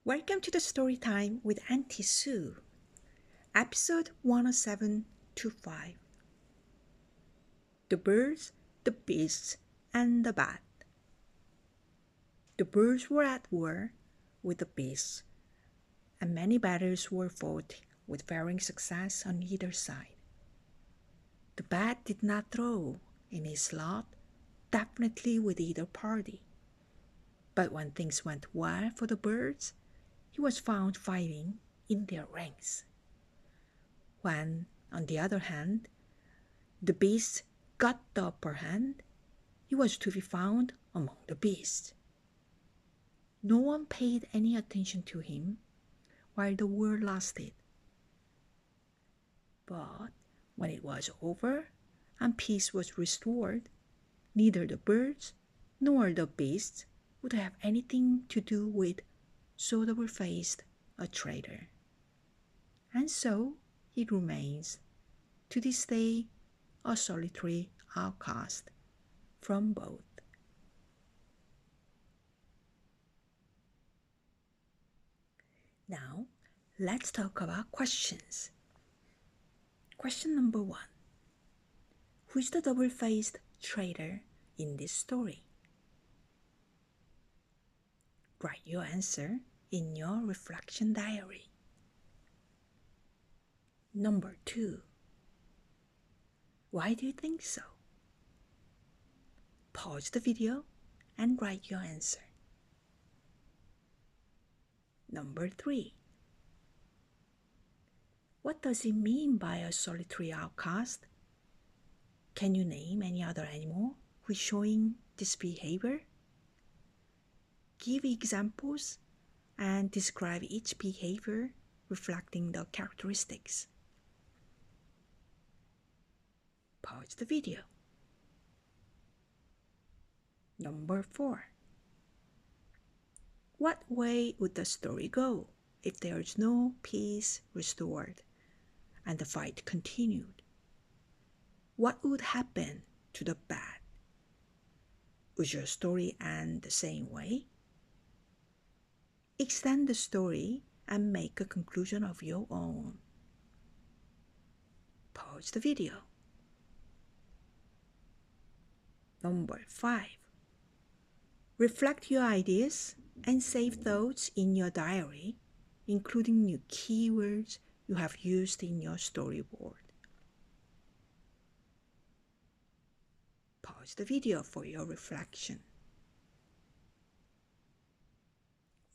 Welcome to the story time with Auntie Sue, episode 107-5. The birds, the beasts, and the bat. The birds were at war with the beasts, and many battles were fought with varying success on either side. The bat did not throw in his lot, definitely with either party. But when things went well for the birds, he was found fighting in their ranks. When, on the other hand, the beast got the upper hand, he was to be found among the beasts. No one paid any attention to him while the war lasted. But when it was over and peace was restored, neither the birds nor the beasts would have anything to do with sober-faced a traitor. And so he remains, to this day, a solitary outcast from both. Now, let's talk about questions. Question number 1. Who is the double-faced traitor in this story? Write your answer in your reflection diary. Number 2. Why do you think so? Pause the video and write your answer. Number 3. What does it mean by a solitary outcast? Can you name any other animal who is showing this behavior? Give examples and describe each behavior reflecting the characteristics. Pause the video. Number 4. What way would the story go if there is no peace restored and the fight continued? What would happen to the bat? Would your story end the same way? Extend the story and make a conclusion of your own. Pause the video. Number 5. Reflect your ideas and save thoughts in your diary, including new keywords you have used in your storyboard. Pause the video for your reflection.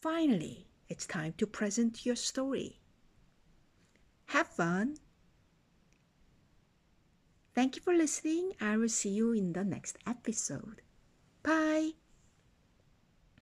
Finally, it's time to present your story. Have fun! Thank you for listening. I will see you in the next episode. Bye!